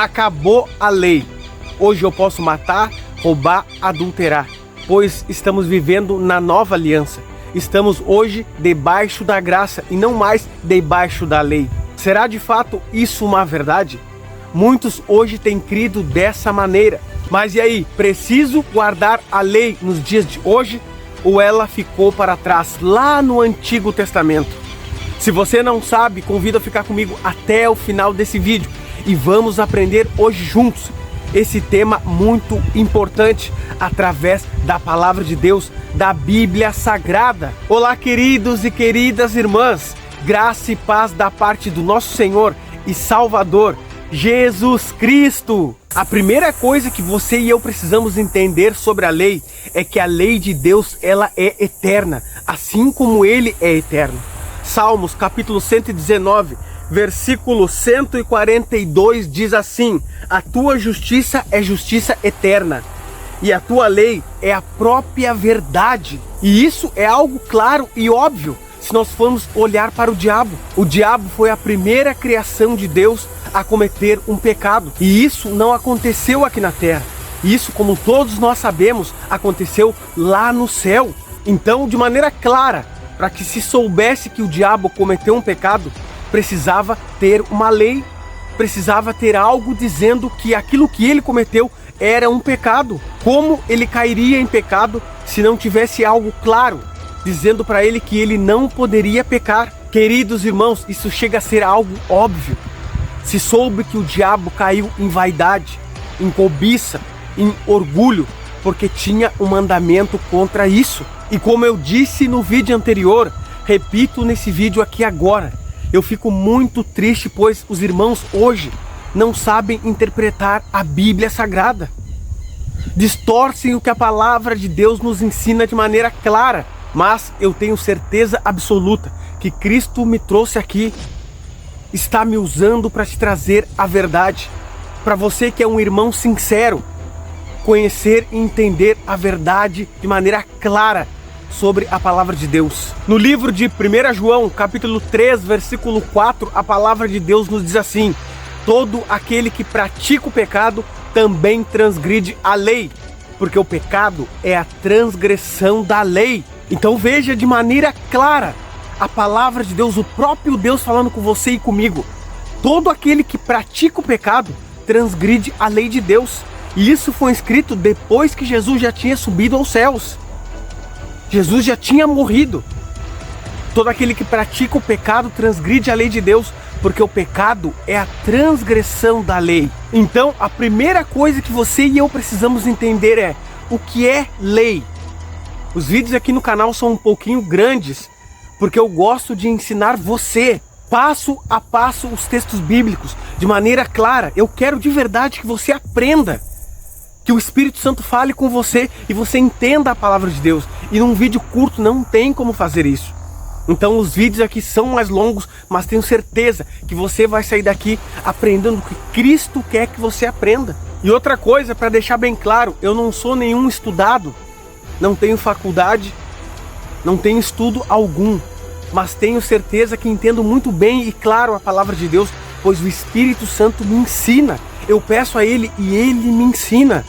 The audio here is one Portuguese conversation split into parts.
Acabou a lei. Hoje eu posso matar, roubar, adulterar, pois estamos vivendo na nova aliança. Estamos hoje debaixo da graça e não mais debaixo da lei. Será de fato isso uma verdade? Muitos hoje têm crido dessa maneira. Mas e aí, preciso guardar a lei nos dias de hoje? Ou ela ficou para trás lá no Antigo Testamento? Se você não sabe, convido a ficar comigo até o final desse vídeo e vamos aprender hoje juntos esse tema muito importante através da palavra de Deus, da Bíblia Sagrada. Olá, queridos e queridas irmãs, graça e paz da parte do nosso Senhor e Salvador Jesus Cristo. A primeira coisa que você e eu precisamos entender sobre a lei é que a lei de Deus, ela é eterna, assim como Ele é eterno. Salmos capítulo 119, versículo 142 diz assim: a tua justiça é justiça eterna e a tua lei é a própria verdade. E isso é algo claro e óbvio se nós formos olhar para o diabo. O diabo foi a primeira criação de Deus a cometer um pecado. E isso não aconteceu aqui na terra. Isso, como todos nós sabemos, aconteceu lá no céu. Então, de maneira clara, para que se soubesse que o diabo cometeu um pecado, precisava ter uma lei, precisava ter algo dizendo que aquilo que ele cometeu era um pecado. Como ele cairia em pecado se não tivesse algo claro, dizendo para ele que ele não poderia pecar? Queridos irmãos, isso chega a ser algo óbvio. Se soube que o diabo caiu em vaidade, em cobiça, em orgulho, porque tinha um mandamento contra isso. E como eu disse no vídeo anterior, repito nesse vídeo aqui agora, eu fico muito triste, pois os irmãos hoje não sabem interpretar a Bíblia Sagrada. Distorcem o que a palavra de Deus nos ensina de maneira clara. Mas eu tenho certeza absoluta que Cristo me trouxe aqui, está me usando para te trazer a verdade. Para você que é um irmão sincero, conhecer e entender a verdade de maneira clara sobre a palavra de Deus. No livro de 1 João, capítulo 3, versículo 4, a palavra de Deus nos diz assim: todo aquele que pratica o pecado também transgride a lei, porque o pecado é a transgressão da lei. Então veja de maneira clara a palavra de Deus, o próprio Deus falando com você e comigo. Todo aquele que pratica o pecado transgride a lei de Deus. E isso foi escrito depois que Jesus já tinha subido aos céus. Jesus já tinha morrido. Todo aquele que pratica o pecado transgride a lei de Deus, porque o pecado é a transgressão da lei. Então, a primeira coisa que você e eu precisamos entender é o que é lei. Os vídeos aqui no canal são um pouquinho grandes, porque eu gosto de ensinar você, passo a passo, os textos bíblicos, de maneira clara. Eu quero de verdade que você aprenda, que o Espírito Santo fale com você e você entenda a palavra de Deus. E num vídeo curto não tem como fazer isso. Então os vídeos aqui são mais longos, mas tenho certeza que você vai sair daqui aprendendo o que Cristo quer que você aprenda. E outra coisa, para deixar bem claro, eu não sou nenhum estudado, não tenho faculdade, não tenho estudo algum, mas tenho certeza que entendo muito bem e claro a palavra de Deus, pois o Espírito Santo me ensina. Eu peço a Ele e Ele me ensina.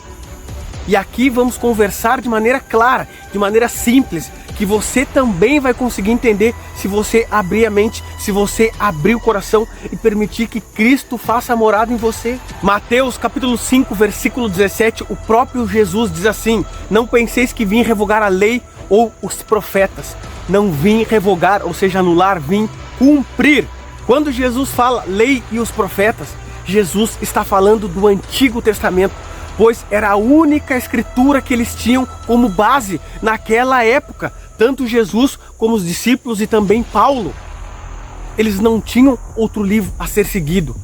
E aqui vamos conversar de maneira clara, de maneira simples, que você também vai conseguir entender se você abrir a mente, se você abrir o coração e permitir que Cristo faça morada em você. Mateus capítulo 5, versículo 17, o próprio Jesus diz assim: não penseis que vim revogar a lei ou os profetas. Não vim revogar, ou seja, anular, vim cumprir. Quando Jesus fala lei e os profetas, Jesus está falando do Antigo Testamento, pois era a única escritura que eles tinham como base naquela época. Tanto Jesus como os discípulos e também Paulo. Eles não tinham outro livro a ser seguido.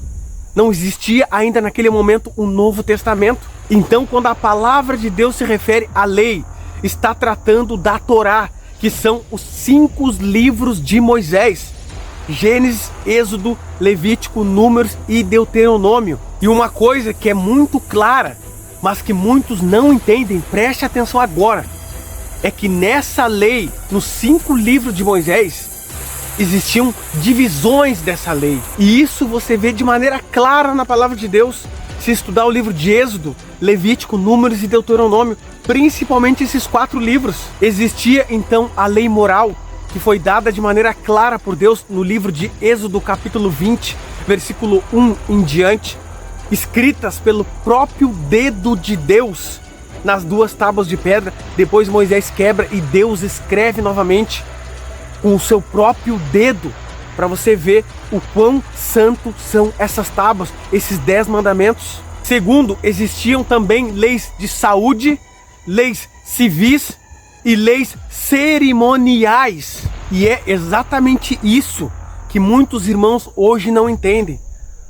Não existia ainda naquele momento um Novo Testamento. Então, quando a palavra de Deus se refere à lei, está tratando da Torá, que são os 5 livros de Moisés: Gênesis, Êxodo, Levítico, Números e Deuteronômio. E uma coisa que é muito clara, mas que muitos não entendem, preste atenção agora, é que nessa lei, nos 5 livros de Moisés, existiam divisões dessa lei. E isso você vê de maneira clara na palavra de Deus. se estudar o livro de Êxodo, Levítico, Números e Deuteronômio, principalmente esses 4 livros, existia então a lei moral, que foi dada de maneira clara por Deus no livro de Êxodo capítulo 20, versículo 1 em diante, escritas pelo próprio dedo de Deus nas 2 tábuas de pedra. Depois Moisés quebra e Deus escreve novamente com o seu próprio dedo, para você ver o quão santo são essas tábuas, esses 10 mandamentos. Segundo, existiam também leis de saúde, leis civis e leis cerimoniais. E é exatamente isso que muitos irmãos hoje não entendem.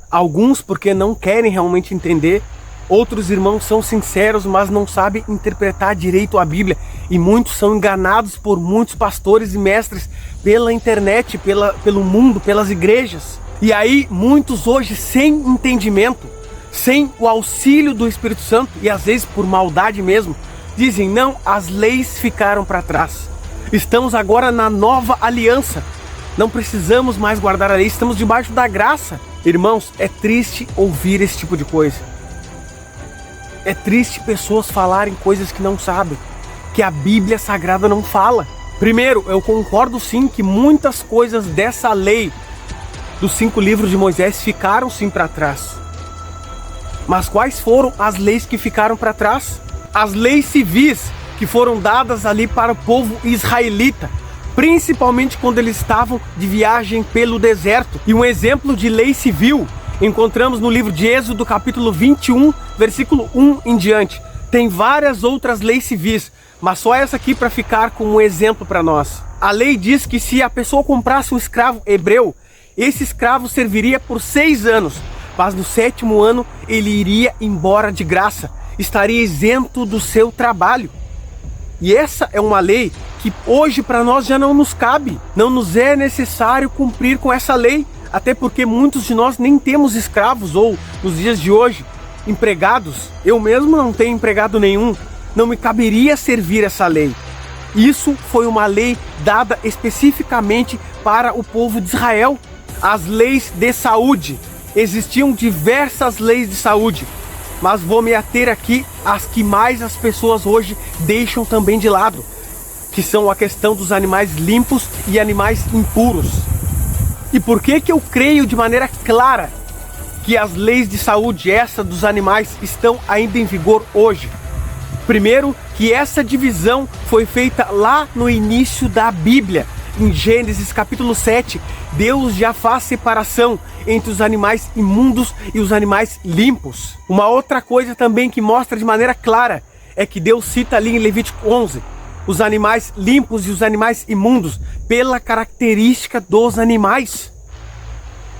Alguns porque não querem realmente entender, outros irmãos são sinceros, mas não sabem interpretar direito a Bíblia. E muitos são enganados por muitos pastores e mestres pela internet, pelo mundo, pelas igrejas. E aí muitos hoje sem entendimento, sem o auxílio do Espírito Santo, e às vezes por maldade mesmo, dizem: não, as leis ficaram para trás. Estamos agora na nova aliança. Não precisamos mais guardar a lei, estamos debaixo da graça. Irmãos, é triste ouvir esse tipo de coisa. É triste pessoas falarem coisas que não sabem, que a Bíblia Sagrada não fala. Primeiro, eu concordo sim que muitas coisas dessa lei dos 5 livros de Moisés ficaram sim para trás. Mas quais foram as leis que ficaram para trás? As leis civis que foram dadas ali para o povo israelita, principalmente quando eles estavam de viagem pelo deserto. E um exemplo de lei civil encontramos no livro de Êxodo capítulo 21, versículo 1 em diante. Tem várias outras leis civis, mas só essa aqui para ficar como um exemplo para nós. A lei diz que se a pessoa comprasse um escravo hebreu, esse escravo serviria por 6 anos, mas no 7º ano ele iria embora de graça, estaria isento do seu trabalho. E essa é uma lei que hoje para nós já não nos cabe, não nos é necessário cumprir com essa lei, até porque muitos de nós nem temos escravos, ou nos dias de hoje, empregados. Eu mesmo não tenho empregado nenhum, não me caberia servir essa lei. Isso foi uma lei dada especificamente para o povo de Israel. As leis de saúde, existiam diversas leis de saúde, mas vou me ater aqui às que mais as pessoas hoje deixam também de lado, que são a questão dos animais limpos e animais impuros. E por que eu creio de maneira clara que as leis de saúde, essa dos animais, estão ainda em vigor hoje? Primeiro, que essa divisão foi feita lá no início da Bíblia. Em Gênesis capítulo 7, Deus já faz separação entre os animais imundos e os animais limpos. Uma outra coisa também que mostra de maneira clara é que Deus cita ali em Levítico 11 os animais limpos e os animais imundos pela característica dos animais.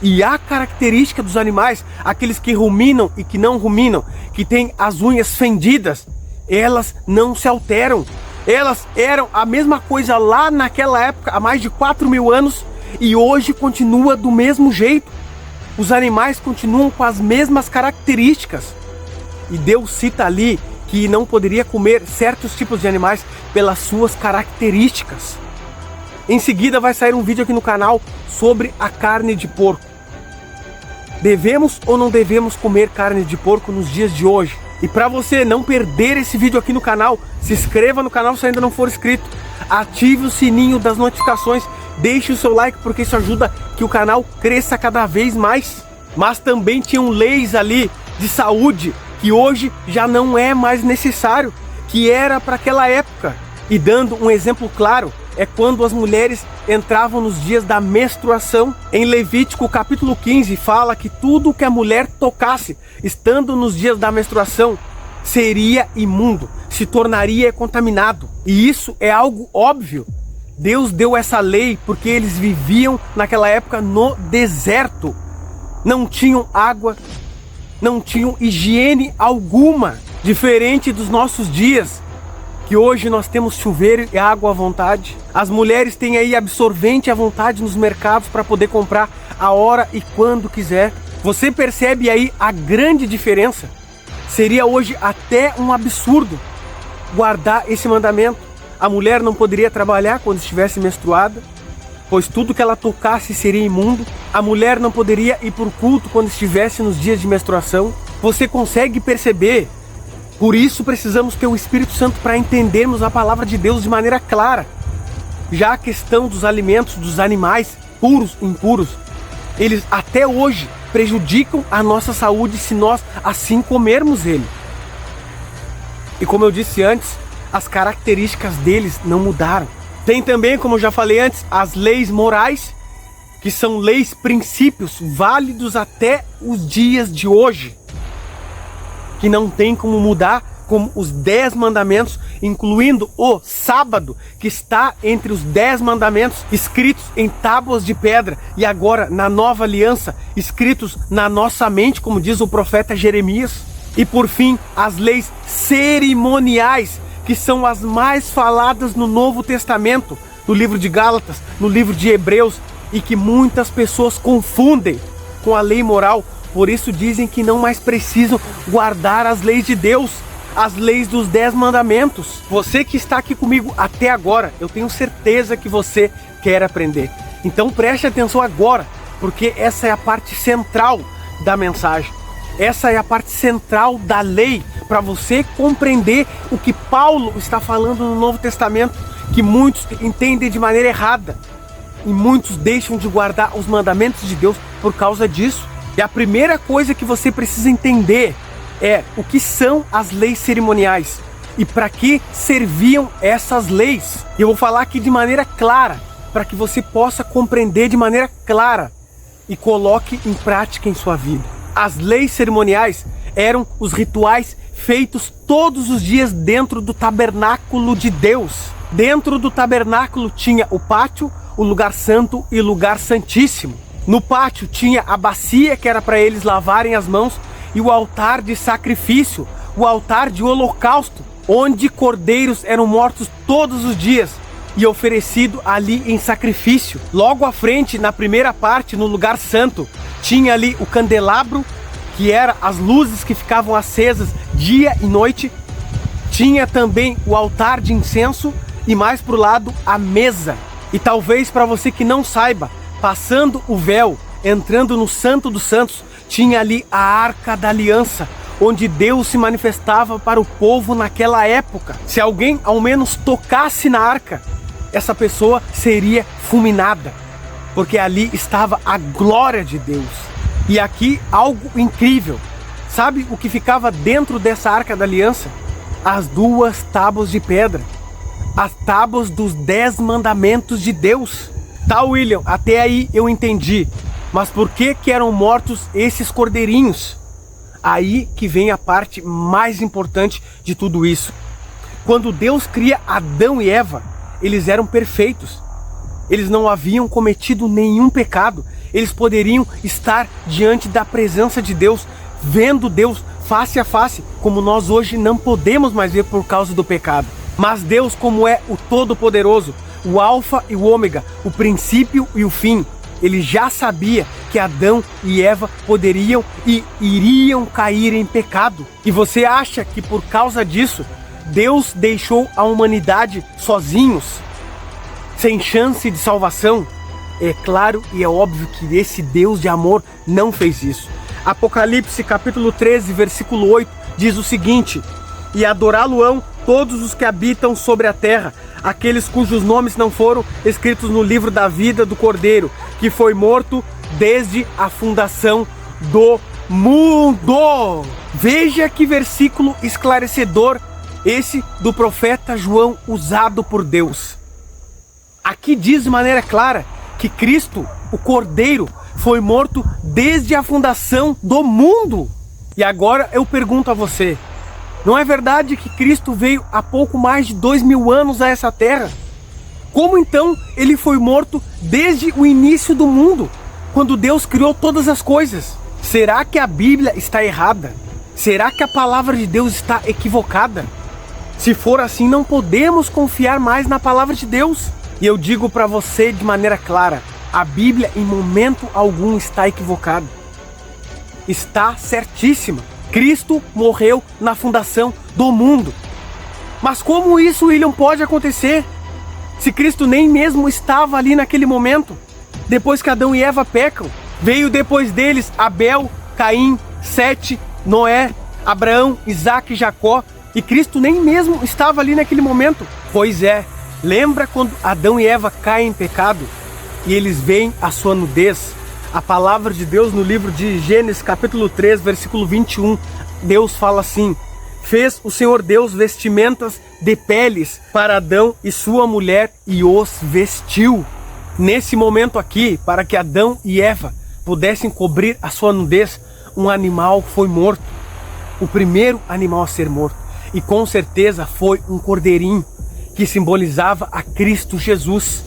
E a característica dos animais, aqueles que ruminam e que não ruminam, que têm as unhas fendidas, elas não se alteram. Elas eram a mesma coisa lá naquela época, há mais de 4.000 anos, e hoje continua do mesmo jeito. Os animais continuam com as mesmas características. E Deus cita ali que não poderia comer certos tipos de animais pelas suas características. Em seguida vai sair um vídeo aqui no canal sobre a carne de porco. Devemos ou não devemos comer carne de porco nos dias de hoje? E para você não perder esse vídeo aqui no canal, se inscreva no canal se ainda não for inscrito. Ative o sininho das notificações, deixe o seu like porque isso ajuda que o canal cresça cada vez mais. Mas também tinham leis ali de saúde que hoje já não é mais necessário, que era para aquela época. E dando um exemplo claro, é quando as mulheres entravam nos dias da menstruação. Em Levítico capítulo 15 fala que tudo que a mulher tocasse, estando nos dias da menstruação, seria imundo, se tornaria contaminado. E isso é algo óbvio. Deus deu essa lei porque eles viviam naquela época no deserto. Não tinham água, não tinham higiene alguma, diferente dos nossos dias, que hoje nós temos chuveiro e água à vontade. As mulheres têm aí absorvente à vontade nos mercados para poder comprar a hora e quando quiser. Você percebe aí a grande diferença? Seria hoje até um absurdo guardar esse mandamento. A mulher não poderia trabalhar quando estivesse menstruada, pois tudo que ela tocasse seria imundo. A mulher não poderia ir para o culto quando estivesse nos dias de menstruação. Você consegue perceber? Por isso precisamos ter o Espírito Santo para entendermos a palavra de Deus de maneira clara. Já a questão dos alimentos dos animais, puros e impuros, eles até hoje prejudicam a nossa saúde se nós assim comermos ele. E como eu disse antes, as características deles não mudaram. Tem também, como eu já falei antes, as leis morais, que são leis, princípios válidos até os dias de hoje, que não tem como mudar, como os 10 mandamentos, incluindo o sábado, que está entre os 10 mandamentos escritos em tábuas de pedra, e agora na nova aliança, escritos na nossa mente, como diz o profeta Jeremias. E por fim, as leis cerimoniais, que são as mais faladas no Novo Testamento, no livro de Gálatas, no livro de Hebreus, e que muitas pessoas confundem com a lei moral. Por isso dizem que não mais precisam guardar as leis de Deus, as leis dos 10 mandamentos. Você que está aqui comigo até agora, eu tenho certeza que você quer aprender. Então preste atenção agora, porque essa é a parte central da mensagem. Essa é a parte central da lei, para você compreender o que Paulo está falando no Novo Testamento, que muitos entendem de maneira errada. E muitos deixam de guardar os mandamentos de Deus por causa disso. E a primeira coisa que você precisa entender é o que são as leis cerimoniais e para que serviam essas leis. E eu vou falar aqui de maneira clara, para que você possa compreender de maneira clara e coloque em prática em sua vida. As leis cerimoniais eram os rituais feitos todos os dias dentro do tabernáculo de Deus. Dentro do tabernáculo tinha o pátio, o lugar santo e o lugar santíssimo. No pátio tinha a bacia, que era para eles lavarem as mãos, e o altar de sacrifício, o altar de holocausto, onde cordeiros eram mortos todos os dias e oferecido ali em sacrifício. Logo à frente, na primeira parte, no lugar santo, tinha ali o candelabro, que era as luzes que ficavam acesas dia e noite. Tinha também o altar de incenso e mais para o lado a mesa. E talvez para você que não saiba, passando o véu, entrando no Santo dos Santos, tinha ali a Arca da Aliança, onde Deus se manifestava para o povo naquela época. Se alguém ao menos tocasse na arca, essa pessoa seria fulminada, porque ali estava a glória de Deus. E aqui algo incrível. Sabe o que ficava dentro dessa Arca da Aliança? As 2 tábuas de pedra. As tábuas dos 10 mandamentos de Deus. Tá, William, até aí eu entendi. Mas por que eram mortos esses cordeirinhos? Aí que vem a parte mais importante de tudo isso. Quando Deus cria Adão e Eva, eles eram perfeitos. Eles não haviam cometido nenhum pecado. Eles poderiam estar diante da presença de Deus, vendo Deus face a face, como nós hoje não podemos mais ver por causa do pecado. Mas Deus, como é o Todo-Poderoso, o Alfa e o Ômega, o princípio e o fim, ele já sabia que Adão e Eva poderiam e iriam cair em pecado. E você acha que por causa disso, Deus deixou a humanidade sozinhos, sem chance de salvação? É claro e é óbvio que esse Deus de amor não fez isso. Apocalipse capítulo 13, versículo 8, diz o seguinte: e adorá-lo-ão todos os que habitam sobre a terra, aqueles cujos nomes não foram escritos no livro da vida do Cordeiro, que foi morto desde a fundação do mundo. Veja que versículo esclarecedor esse do profeta João, usado por Deus. Aqui diz de maneira clara que Cristo, o Cordeiro, foi morto desde a fundação do mundo. E agora eu pergunto a você, não é verdade que Cristo veio há pouco mais de 2000 anos a essa terra? Como então ele foi morto desde o início do mundo, quando Deus criou todas as coisas? Será que a Bíblia está errada? Será que a palavra de Deus está equivocada? Se for assim, não podemos confiar mais na palavra de Deus. E eu digo para você de maneira clara, a Bíblia em momento algum está equivocada. Está certíssima. Cristo morreu na fundação do mundo. Mas como isso, William, pode acontecer? Se Cristo nem mesmo estava ali naquele momento. Depois que Adão e Eva pecam, veio depois deles Abel, Caim, Sete Noé, Abraão, Isaac e Jacó, e Cristo nem mesmo estava ali naquele momento. Pois é, lembra quando Adão e Eva caem em pecado e eles veem a sua nudez? A palavra de Deus no livro de Gênesis capítulo 3, versículo 21, Deus fala assim: fez o Senhor Deus vestimentas de peles para Adão e sua mulher e os vestiu. Nesse momento aqui, para que Adão e Eva pudessem cobrir a sua nudez, um animal foi morto. O primeiro animal a ser morto. E com certeza foi um cordeirinho que simbolizava a Cristo Jesus.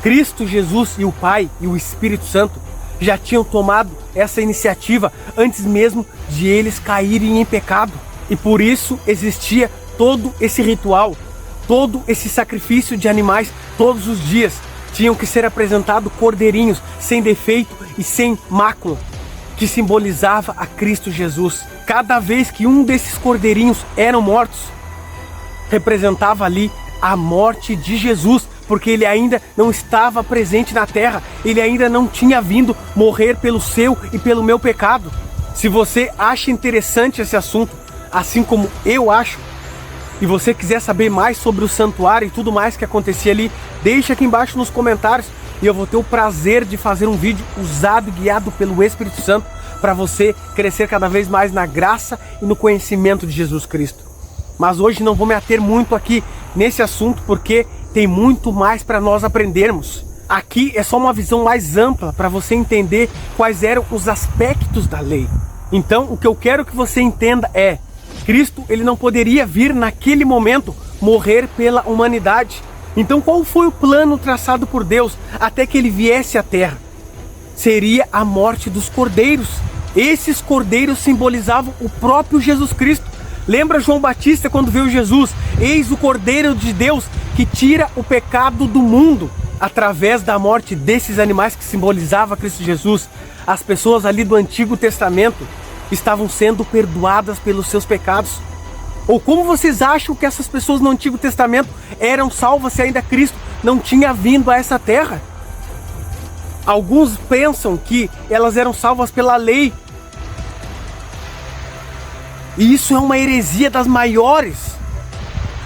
Cristo Jesus e o Pai e o Espírito Santo já tinham tomado essa iniciativa antes mesmo de eles caírem em pecado. E por isso existia todo esse ritual, todo esse sacrifício de animais. Todos os dias tinham que ser apresentados cordeirinhos sem defeito e sem mácula, que simbolizava a Cristo Jesus. Cada vez que um desses cordeirinhos eram mortos, representava ali a morte de Jesus, porque ele ainda não estava presente na terra, ele ainda não tinha vindo morrer pelo seu e pelo meu pecado. Se você acha interessante esse assunto, assim como eu acho, e você quiser saber mais sobre o santuário e tudo mais que acontecia ali, deixa aqui embaixo nos comentários e eu vou ter o prazer de fazer um vídeo usado e guiado pelo Espírito Santo para você crescer cada vez mais na graça e no conhecimento de Jesus Cristo. Mas hoje não vou me ater muito aqui nesse assunto, porque tem muito mais para nós aprendermos. Aqui é só uma visão mais ampla para você entender quais eram os aspectos da lei. Então, o que eu quero que você entenda é: Cristo, ele não poderia vir naquele momento morrer pela humanidade. Então, qual foi o plano traçado por Deus até que ele viesse à terra? Seria a morte dos cordeiros. Esses cordeiros simbolizavam o próprio Jesus Cristo. Lembra João Batista quando viu Jesus? Eis o Cordeiro de Deus que tira o pecado do mundo. Através da morte desses animais que simbolizava Cristo Jesus, as pessoas ali do Antigo Testamento estavam sendo perdoadas pelos seus pecados. Ou como vocês acham que essas pessoas no Antigo Testamento eram salvas se ainda Cristo não tinha vindo a essa terra? Alguns pensam que elas eram salvas pela lei. E isso é uma heresia das maiores.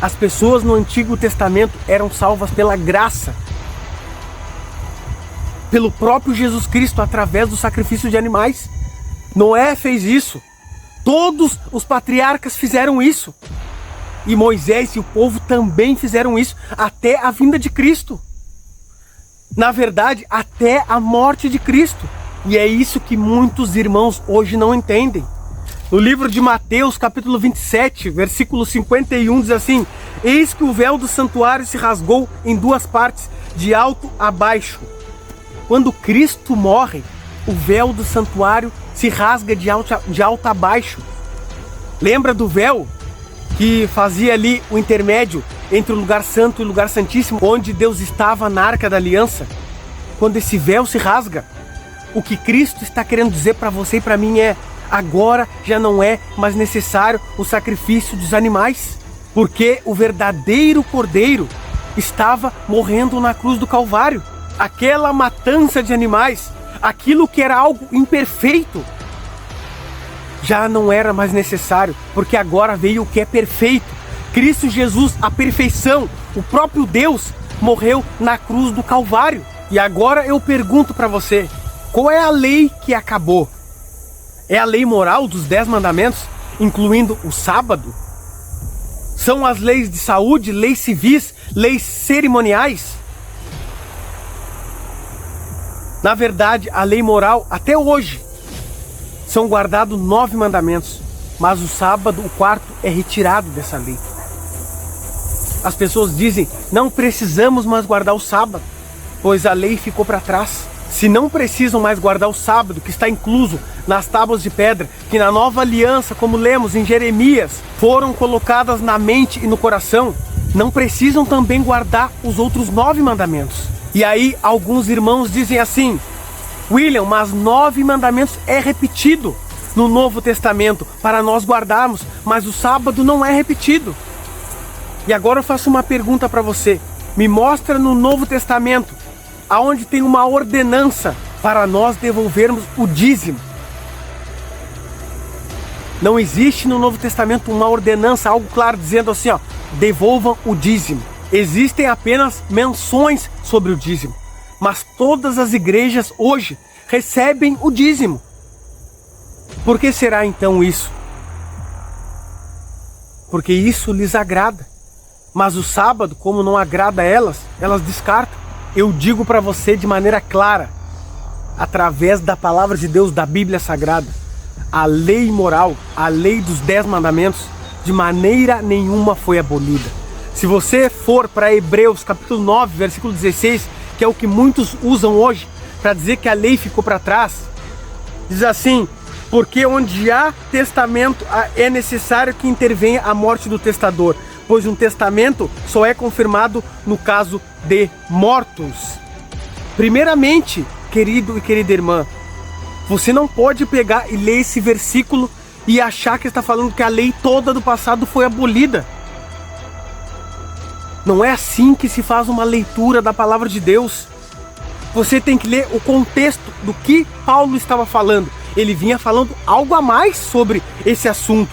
As pessoas no Antigo Testamento eram salvas pela graça, pelo próprio Jesus Cristo, através do sacrifício de animais. Noé fez isso. Todos os patriarcas fizeram isso. E Moisés e o povo também fizeram isso até a vinda de Cristo. Na verdade, até a morte de Cristo. E é isso que muitos irmãos hoje não entendem. No livro de Mateus, capítulo 27, versículo 51, diz assim: eis que o véu do santuário se rasgou em duas partes, de alto a baixo. Quando Cristo morre, o véu do santuário se rasga de alto a baixo. Lembra do véu que fazia ali o intermédio entre o lugar santo e o lugar santíssimo, onde Deus estava na Arca da Aliança? Quando esse véu se rasga, o que Cristo está querendo dizer para você e para mim é: agora já não é mais necessário o sacrifício dos animais, porque o verdadeiro Cordeiro estava morrendo na cruz do Calvário. Aquela matança de animais, aquilo que era algo imperfeito, já não era mais necessário, porque agora veio o que é perfeito. Cristo Jesus, a perfeição, o próprio Deus, morreu na cruz do Calvário. E agora eu pergunto para você, qual é a lei que acabou? É a lei moral dos 10 mandamentos, incluindo o sábado? São as leis de saúde, leis civis, leis cerimoniais? Na verdade, a lei moral, até hoje, são guardados 9 mandamentos, mas o sábado, o quarto, é retirado dessa lei. As pessoas dizem: não precisamos mais guardar o sábado, pois a lei ficou para trás. Se não precisam mais guardar o sábado, que está incluso nas tábuas de pedra, que na nova aliança, como lemos em Jeremias, foram colocadas na mente e no coração, não precisam também guardar os outros 9 mandamentos. E aí alguns irmãos dizem assim: William, mas 9 mandamentos é repetido no Novo Testamento para nós guardarmos, mas o sábado não é repetido. E agora eu faço uma pergunta para você: me mostra no Novo Testamento aonde tem uma ordenança para nós devolvermos o dízimo. Não existe no Novo Testamento uma ordenança, algo claro, dizendo assim, ó, devolvam o dízimo. Existem apenas menções sobre o dízimo. Mas todas as igrejas hoje recebem o dízimo. Por que será então isso? Porque isso lhes agrada. Mas o sábado, como não agrada a elas, elas descartam. Eu digo para você de maneira clara, através da palavra de Deus, da Bíblia Sagrada, a lei moral, a lei dos 10 mandamentos, de maneira nenhuma foi abolida. Se você for para Hebreus capítulo 9, versículo 16, que é o que muitos usam hoje para dizer que a lei ficou para trás, diz assim: porque onde há testamento é necessário que intervenha a morte do testador, pois um testamento só é confirmado no caso de mortos. Primeiramente, querido e querida irmã, você não pode pegar e ler esse versículo e achar que está falando que a lei toda do passado foi abolida. Não é assim que se faz uma leitura da palavra de Deus. Você tem que ler o contexto do que Paulo estava falando. Ele vinha falando algo a mais sobre esse assunto.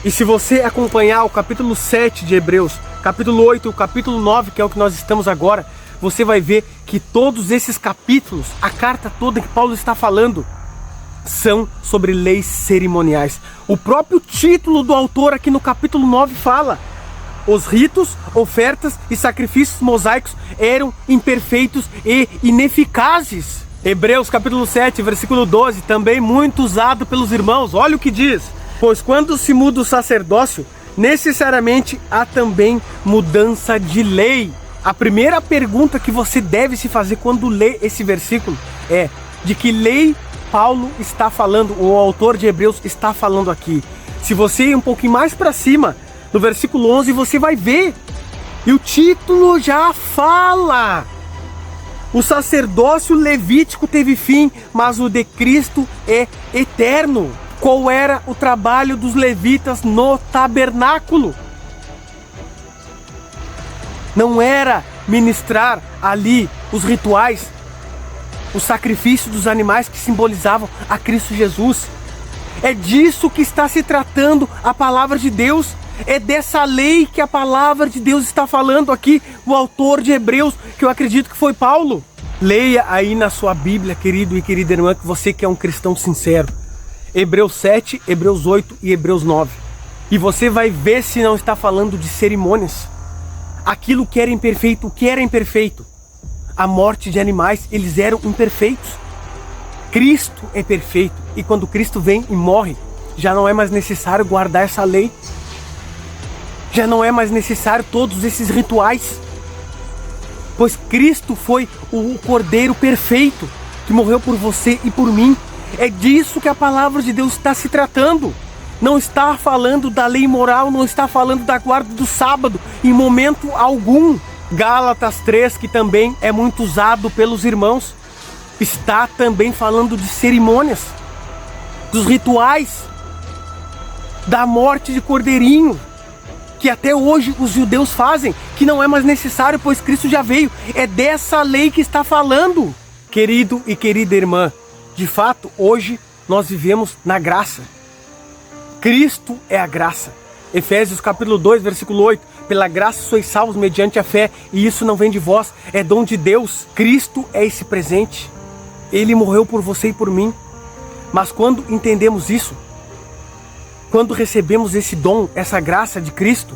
E se você acompanhar o capítulo 7 de Hebreus, capítulo 8 e o capítulo 9, que é o que nós estamos agora, você vai ver que todos esses capítulos, a carta toda que Paulo está falando, são sobre leis cerimoniais. O próprio título do autor aqui no capítulo 9 fala: os ritos, ofertas e sacrifícios mosaicos eram imperfeitos e ineficazes. Hebreus capítulo 7, versículo 12, também muito usado pelos irmãos. Olha o que diz: pois quando se muda o sacerdócio, necessariamente há também mudança de lei. A primeira pergunta que você deve se fazer quando lê esse versículo é: de que lei Paulo está falando, o autor de Hebreus está falando aqui? Se você ir um pouquinho mais para cima, no versículo 11, você vai ver, e o título já fala: o sacerdócio levítico teve fim, mas o de Cristo é eterno. Qual era o trabalho dos levitas no tabernáculo? Não era ministrar ali os rituais, o sacrifício dos animais que simbolizavam a Cristo Jesus. É disso que está se tratando a palavra de Deus. É dessa lei que a palavra de Deus está falando aqui, o autor de Hebreus, que eu acredito que foi Paulo. Leia aí na sua Bíblia, querido e querida irmã, que você que é um cristão sincero, Hebreus 7, Hebreus 8 e Hebreus 9. E você vai ver se não está falando de cerimônias. Aquilo que era imperfeito, o que era imperfeito? A morte de animais, eles eram imperfeitos. Cristo é perfeito, e quando Cristo vem e morre, já não é mais necessário guardar essa lei. Já não é mais necessário todos esses rituais, pois Cristo foi o Cordeiro perfeito que morreu por você e por mim. É disso que a palavra de Deus está se tratando. Não está falando da lei moral, não está falando da guarda do sábado em momento algum. Gálatas 3, que também é muito usado pelos irmãos, está também falando de cerimônias, dos rituais, da morte de cordeirinho, que até hoje os judeus fazem, que não é mais necessário, pois Cristo já veio. É dessa lei que está falando. Querido e querida irmã, de fato, hoje nós vivemos na graça. Cristo é a graça. Efésios capítulo 2, versículo 8. Pela graça sois salvos mediante a fé, e isso não vem de vós, é dom de Deus. Cristo é esse presente. Ele morreu por você e por mim. Mas quando entendemos isso, quando recebemos esse dom, essa graça de Cristo,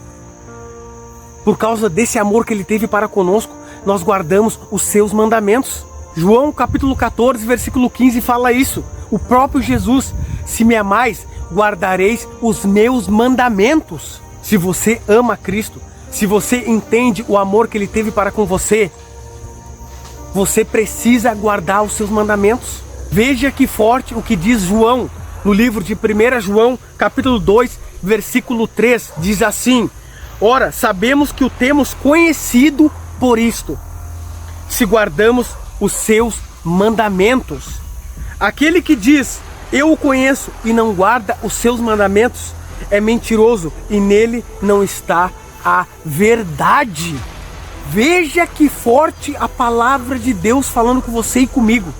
por causa desse amor que Ele teve para conosco, nós guardamos os seus mandamentos. João capítulo 14, versículo 15 fala isso. O próprio Jesus: se me amais, guardareis os meus mandamentos. Se você ama Cristo, se você entende o amor que Ele teve para com você, você precisa guardar os seus mandamentos. Veja que forte o que diz João no livro de 1 João, capítulo 2, versículo 3, diz assim: ora, sabemos que o temos conhecido por isto, se guardamos os seus mandamentos. Aquele que diz, eu o conheço, e não guarda os seus mandamentos, é mentiroso, e nele não está a verdade. Veja que forte a palavra de Deus falando com você e comigo.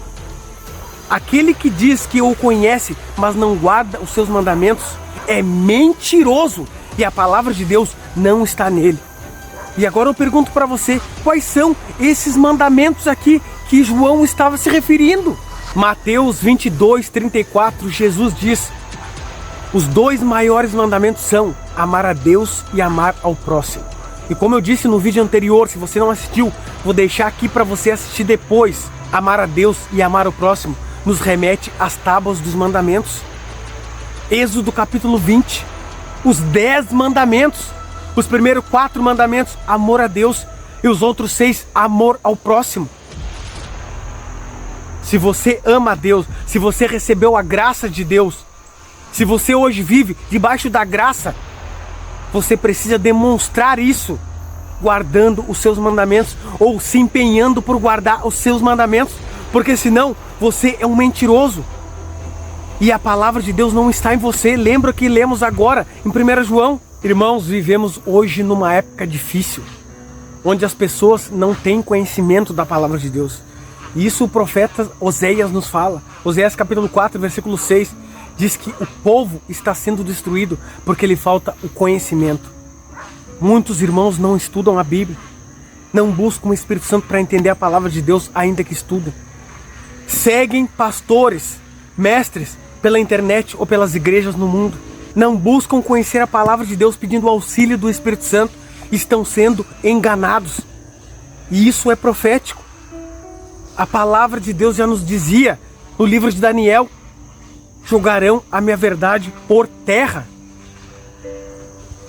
Aquele que diz que o conhece, mas não guarda os seus mandamentos, é mentiroso e a palavra de Deus não está nele. E agora eu pergunto para você, quais são esses mandamentos aqui que João estava se referindo? Mateus 22:34, Jesus diz: os 2 maiores mandamentos são amar a Deus e amar ao próximo. E como eu disse no vídeo anterior, se você não assistiu, vou deixar aqui para você assistir depois. Amar a Deus e amar o próximo nos remete às tábuas dos mandamentos. Êxodo capítulo 20, os 10 mandamentos. Os primeiros 4 mandamentos, amor a Deus, e os outros 6, amor ao próximo. Se você ama a Deus, se você recebeu a graça de Deus, se você hoje vive debaixo da graça, você precisa demonstrar isso, guardando os seus mandamentos, ou se empenhando por guardar os seus mandamentos, porque senão você é um mentiroso. E a palavra de Deus não está em você. Lembra que lemos agora em 1 João? Irmãos, vivemos hoje numa época difícil, onde as pessoas não têm conhecimento da palavra de Deus. E isso o profeta Oséias nos fala. Oséias capítulo 4, versículo 6, diz que o povo está sendo destruído porque lhe falta o conhecimento. Muitos irmãos não estudam a Bíblia, não buscam o Espírito Santo para entender a palavra de Deus, ainda que estudem. Seguem pastores, mestres, pela internet ou pelas igrejas no mundo. Não buscam conhecer a palavra de Deus pedindo o auxílio do Espírito Santo. Estão sendo enganados. E isso é profético. A palavra de Deus já nos dizia no livro de Daniel: jogarão a minha verdade por terra.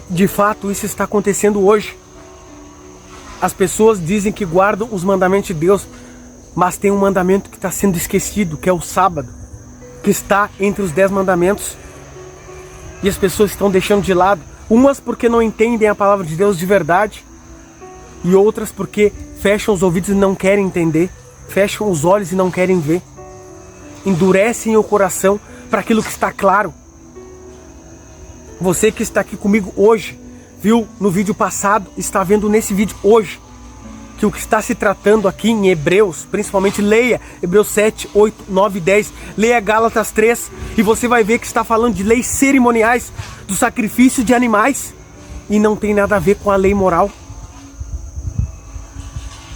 De fato, isso está acontecendo hoje. As pessoas dizem que guardam os mandamentos de Deus, mas tem um mandamento que está sendo esquecido, que é o sábado, que está entre os 10 mandamentos. E as pessoas estão deixando de lado, umas porque não entendem a palavra de Deus de verdade, e outras porque fecham os ouvidos e não querem entender, fecham os olhos e não querem ver, endurecem o coração para aquilo que está claro. Você que está aqui comigo hoje, viu no vídeo passado, está vendo nesse vídeo hoje, que o que está se tratando aqui em Hebreus, principalmente leia Hebreus 7, 8, 9 e 10, leia Gálatas 3, e você vai ver que está falando de leis cerimoniais, do sacrifício de animais, e não tem nada a ver com a lei moral.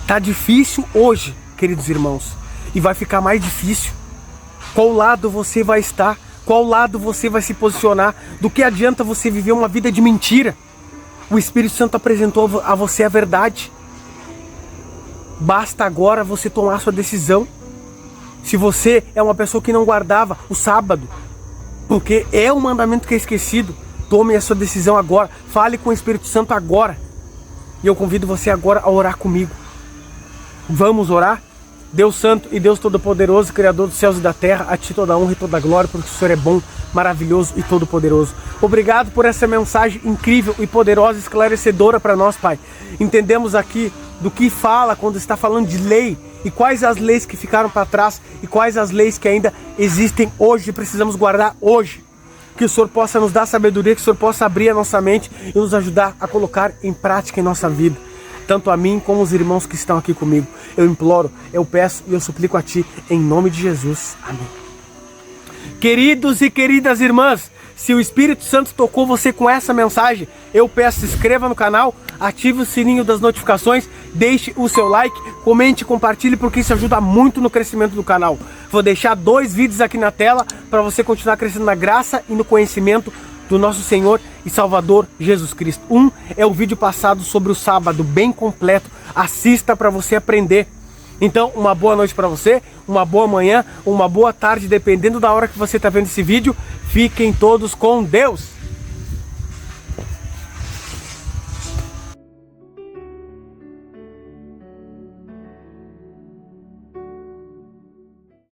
Tá difícil hoje, queridos irmãos, e vai ficar mais difícil. Qual lado você vai estar? Qual lado você vai se posicionar? Do que adianta você viver uma vida de mentira? O Espírito Santo apresentou a você a verdade. Basta agora você tomar a sua decisão. Se você é uma pessoa que não guardava o sábado, porque é um mandamento que é esquecido, tome a sua decisão agora. Fale com o Espírito Santo agora. E eu convido você agora a orar comigo. Vamos orar? Deus Santo e Deus Todo-Poderoso, Criador dos céus e da terra, a Ti toda a honra e toda a glória, porque o Senhor é bom, maravilhoso e todo-poderoso. Obrigado por essa mensagem incrível e poderosa, esclarecedora para nós, Pai. Entendemos aqui do que fala quando está falando de lei, e quais as leis que ficaram para trás, e quais as leis que ainda existem hoje e precisamos guardar hoje. Que o Senhor possa nos dar sabedoria, que o Senhor possa abrir a nossa mente e nos ajudar a colocar em prática em nossa vida. Tanto a mim como os irmãos que estão aqui comigo. Eu imploro, eu peço e eu suplico a Ti, em nome de Jesus. Amém. Queridos e queridas irmãs, se o Espírito Santo tocou você com essa mensagem, eu peço, se inscreva no canal, ative o sininho das notificações, deixe o seu like, comente e compartilhe, porque isso ajuda muito no crescimento do canal. Vou deixar 2 vídeos aqui na tela para você continuar crescendo na graça e no conhecimento do nosso Senhor e Salvador Jesus Cristo. Um é o vídeo passado sobre o sábado, bem completo. Assista para você aprender. Então, uma boa noite para você, uma boa manhã, uma boa tarde, dependendo da hora que você está vendo esse vídeo. Fiquem todos com Deus!